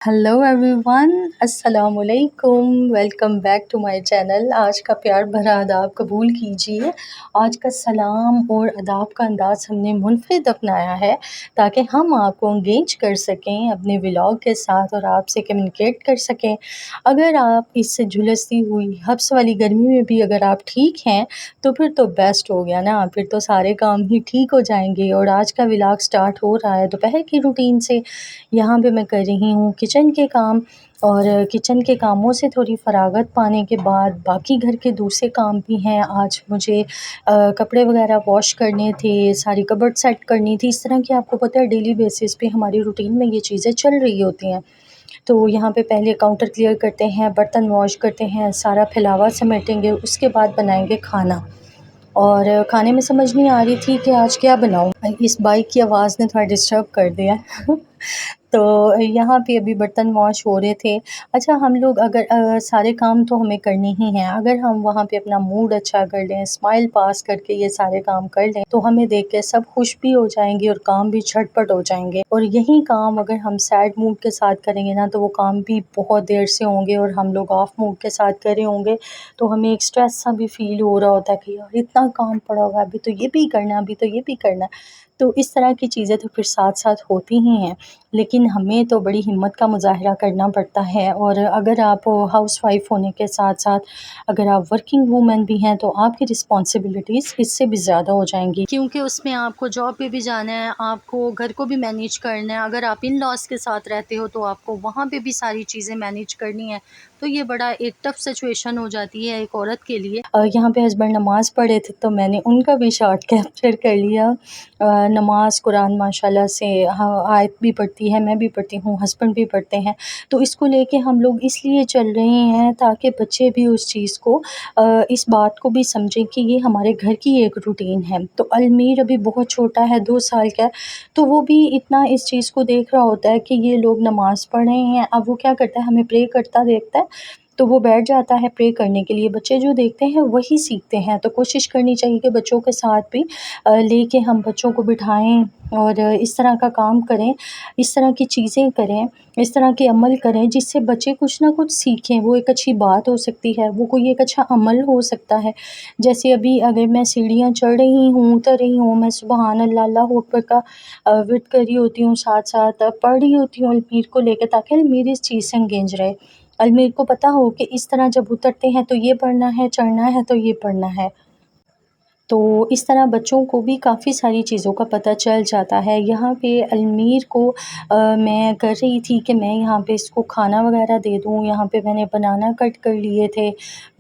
Hello everyone, अस्सलाम वालेकुम। Welcome back to my channel. आज का प्यार भरा आदाब कबूल कीजिए। आज का सलाम और आदाब का अंदाज़ हमने मुनफ़रिद अपनाया है ताकि हम आपको एंगेज कर सकें अपने व्लॉग के साथ और आपसे कम्युनिकेट कर सकें। अगर आप इससे झुलसती हुई हब्स वाली गर्मी में भी अगर आप ठीक हैं तो फिर तो बेस्ट हो गया ना, फिर तो सारे काम ही ठीक हो जाएंगे। और आज का व्लॉग स्टार्ट हो रहा है दोपहर की रूटीन से। यहाँ पे मैं कर रही हूँ किचन के काम, और किचन के कामों से थोड़ी फ़रागत पाने के बाद बाकी घर के दूसरे काम भी हैं। आज मुझे कपड़े वगैरह वॉश करने थे, सारी कबर्ड सेट करनी थी। इस तरह की आपको पता है डेली बेसिस पे हमारी रूटीन में ये चीज़ें चल रही होती हैं। तो यहाँ पे पहले काउंटर क्लियर करते हैं, बर्तन वॉश करते हैं, सारा फैलावा समेटेंगे, उसके बाद बनाएंगे खाना। और खाने में समझ नहीं आ रही थी कि आज क्या बनाऊँ। इस बाइक की आवाज़ ने थोड़ा डिस्टर्ब कर दिया। तो यहाँ पे अभी बर्तन वॉश हो रहे थे। अच्छा, हम लोग अगर सारे काम तो हमें करने ही हैं, अगर हम वहाँ पे अपना मूड अच्छा कर लें, स्माइल पास करके ये सारे काम कर लें तो हमें देख के सब खुश भी हो जाएंगे और काम भी झटपट हो जाएंगे। और यही काम अगर हम सैड मूड के साथ करेंगे ना तो वो काम भी बहुत देर से होंगे, और हम लोग ऑफ मूड के साथ करे होंगे तो हमें एक स्ट्रेस सा भी फील हो रहा होता है कि यार इतना काम पड़ा हुआ है, अभी तो ये भी करना है, अभी तो ये भी करना है। तो इस तरह की चीज़ें तो फिर साथ साथ होती ही हैं, लेकिन हमें तो बड़ी हिम्मत का मुज़ाहिरा करना पड़ता है। और अगर आप हाउसवाइफ़ होने के साथ-साथ अगर आप वर्किंग वूमेन भी हैं तो आपकी रिस्पॉन्सिबिलिटीज़ इससे भी ज़्यादा हो जाएँगी, क्योंकि उसमें आपको जॉब पे भी जाना है, आपको घर को भी मैनेज करना है। अगर आप इन-लॉज़ के साथ रहते हो तो आपको वहाँ पे भी सारी चीज़ें मैनेज करनी है। तो ये बड़ा एक टफ़ सिचुएशन हो जाती है एक औरत के लिए। यहाँ पे हस्बैंड नमाज़ पढ़े थे तो मैंने उनका भी शॉट कैप्चर कर लिया। नमाज़ कुरान माशाल्लाह से आयत भी पढ़ती है, मैं भी पढ़ती हूँ, हस्बैंड भी पढ़ते हैं। तो इसको लेके हम लोग इसलिए चल रहे हैं ताकि बच्चे भी उस चीज़ को इस बात को भी समझें कि ये हमारे घर की एक रूटीन है। तो अलमीर अभी बहुत छोटा है, 2 साल का है, तो वो भी इतना इस चीज़ को देख रहा होता है कि ये लोग नमाज़ पढ़ रहे हैं। अब वो क्या करता है, हमें प्रे करता देखता है तो वो बैठ जाता है प्रे करने के लिए। बच्चे जो देखते हैं वही सीखते हैं, तो कोशिश करनी चाहिए कि बच्चों के साथ भी लेके हम बच्चों को बिठाएँ और इस तरह का काम करें, इस तरह की चीज़ें करें, इस तरह के अमल करें जिससे बच्चे कुछ ना कुछ सीखें। वो एक अच्छी बात हो सकती है, वो कोई एक अच्छा अमल हो सकता है। जैसे अभी अगर मैं सीढ़ियाँ चढ़ रही हूँ, उतर रही हूँ, मैं सुबहान अल्लाह, अल्लाहू अकबर का विर्द कर रही होती हूँ, साथ-साथ पढ़ रही होती हूँ अलमीर को लेके, ताकि अलमीर इस चीज़ से एंगेज रहे। अलमीर को पता हो कि इस तरह जब उतरते हैं तो ये पढ़ना है, चढ़ना है तो ये पढ़ना है। तो इस तरह बच्चों को भी काफ़ी सारी चीज़ों का पता चल जाता है। यहाँ पे अलमीर को मैं कर रही थी कि मैं यहाँ पे इसको खाना वग़ैरह दे दूँ। यहाँ पे मैंने बनाना कट कर लिए थे,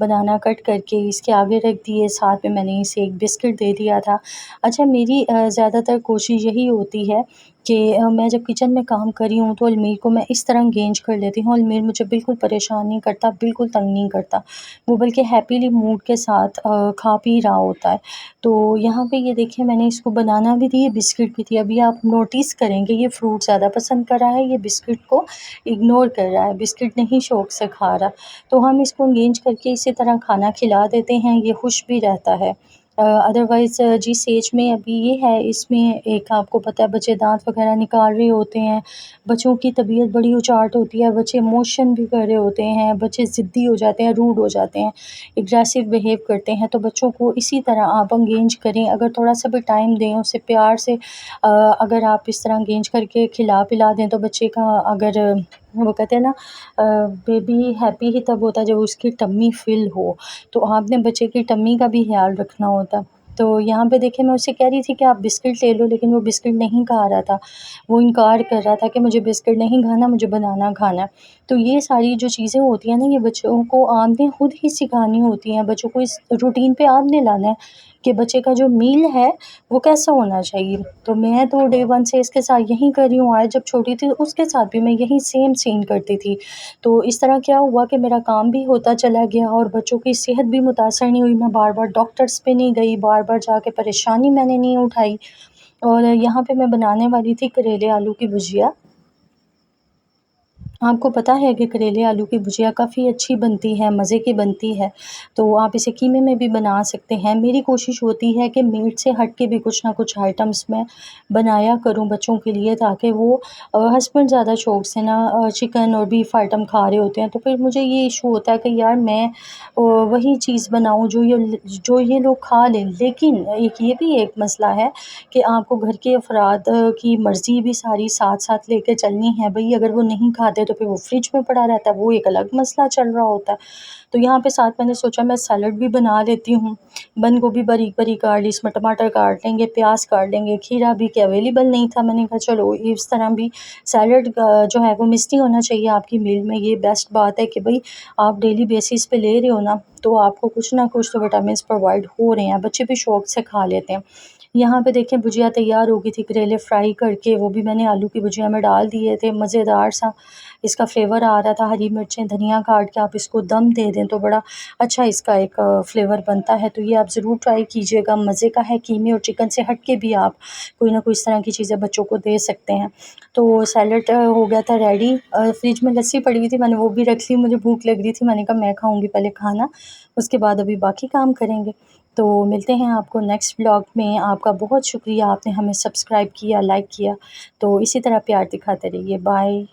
बनाना कट करके इसके आगे रख दिए, साथ में मैंने इसे एक बिस्किट दे दिया था। अच्छा, मेरी ज़्यादातर कोशिश यही होती है कि मैं जब किचन में काम कर रही हूँ तो अलमीर को मैं इस तरह एंगेज कर लेती हूँ, अलमीर मुझे बिल्कुल परेशान नहीं करता, बिल्कुल तंग नहीं करता। वो बल्कि हैपीली मूड के साथ खा पी रहा होता है। तो यहाँ पे ये देखिए मैंने इसको बनाना भी दी है, बिस्किट भी दिया। अभी आप नोटिस करेंगे ये फ्रूट ज़्यादा पसंद कर रहा है, ये बिस्किट को इग्नोर कर रहा है, बिस्किट नहीं शौक से खा रहा। तो हम इसको एंगेज करके इसी तरह खाना खिला देते हैं, ये खुश भी रहता है। अदरवाइज़ जिस एज में अभी ये है, इसमें एक आपको पता है बच्चे दाँत वग़ैरह निकाल रहे होते हैं, बच्चों की तबीयत बड़ी उचाट होती है, बच्चे इमोशन भी कर रहे होते हैं, बच्चे ज़िद्दी हो जाते हैं, रूड हो जाते हैं, एग्रेसिव बिहेव करते हैं। तो बच्चों को इसी तरह आप एंगेज करें, अगर थोड़ा-सा भी टाइम दें, उसे प्यार से अगर आप इस तरह एंगेज करके खिला-पिला दें तो बच्चे का अगर वो कहते हैं ना, बेबी हैप्पी ही तब होता है जब उसकी टम्मी फ़िल हो, तो आपने बच्चे की टम्मी का भी ख़्याल रखना होता है। तो यहाँ पे देखिए मैं उससे कह रही थी कि आप बिस्किट ले लो, लेकिन वो बिस्किट नहीं खा रहा था। वो इनकार कर रहा था कि मुझे बिस्किट नहीं खाना, मुझे बनाना खाना है। तो ये सारी जो चीज़ें होती हैं ना, ये बच्चों को आपने खुद ही सिखानी होती हैं, बच्चों को इस रूटीन पे आपने लाना है कि बच्चे का जो मील है वो कैसा होना चाहिए। तो मैं तो डे 1 से इसके साथ यही कर रही हूँ। आज जब छोटी थी तो उसके साथ भी मैं यही सेम सीन करती थी। तो इस तरह क्या हुआ कि मेरा काम भी होता चला गया और बच्चों की सेहत भी मुतासर नहीं हुई। मैं बार-बार डॉक्टर्स पे नहीं गई, बार-बार जाके परेशानी मैंने नहीं उठाई। और यहाँ पे मैं बनाने वाली थी करेले आलू की भुजिया। आपको पता है कि करेले आलू की भुजिया काफ़ी अच्छी बनती है, मज़े की बनती है, तो आप इसे कीमे में भी बना सकते हैं। मेरी कोशिश होती है कि मीट से हट के भी कुछ ना कुछ आइटम्स मैं बनाया करूँ बच्चों के लिए, ताकि वो हस्बैंड ज़्यादा शौक से ना चिकन और बीफ आइटम खा रहे होते हैं, तो फिर मुझे ये इशू होता है कि यार मैं वही चीज़ बनाऊँ जो ये लोग खा लें। लेकिन ये भी एक मसला है कि आपको घर के अफ़राद की मर्ज़ी भी सारी साथ-साथ लेके चलनी है। भई अगर वो नहीं खाते तो फिर वो फ्रिज में पड़ा रहता है, वो एक अलग मसला चल रहा होता है। तो यहाँ पे साथ मैंने सोचा मैं सैलड भी बना लेती हूँ। बंद गोभी बारीक-बारीक काट ली, इसमें टमाटर काट लेंगे, प्याज़ काट लेंगे, खीरा भी कि अवेलेबल नहीं था, मैंने कहा चलो इस तरह भी सैलड जो है वो मिस नहीं होना चाहिए आपकी मील में। ये बेस्ट बात है कि भई आप डेली बेसिस पे ले रहे हो ना, तो आपको कुछ ना कुछ तो विटामिन्स प्रोवाइड हो रहे हैं, बच्चे भी शौक से खा लेते हैं। यहाँ पे देखें भुजिया तैयार हो गई थी, करेले फ्राई करके वो भी मैंने आलू की भुजिया में डाल दिए थे, मज़ेदार सा इसका फ्लेवर आ रहा था। हरी मिर्चें, धनिया काट के आप इसको दम दे दें तो बड़ा अच्छा इसका एक फ्लेवर बनता है, तो ये आप ज़रूर ट्राई कीजिएगा। मज़े का है, कीमे और चिकन से हट के भी आप कोई ना कोई इस तरह की चीज़ें बच्चों को दे सकते हैं। तो सैलेड हो गया था रेडी। फ्रिज में लस्सी पड़ी हुई थी, मैंने वो भी रख ली, मुझे भूख लग रही थी, मैंने कहा मैं खाऊँगी पहले खाना, उसके बाद अभी बाकी काम करेंगे। तो मिलते हैं आपको नेक्स्ट व्लॉग में। आपका बहुत शुक्रिया, आपने हमें सब्सक्राइब किया, लाइक किया, तो इसी तरह प्यार दिखाते रहिए। बाय।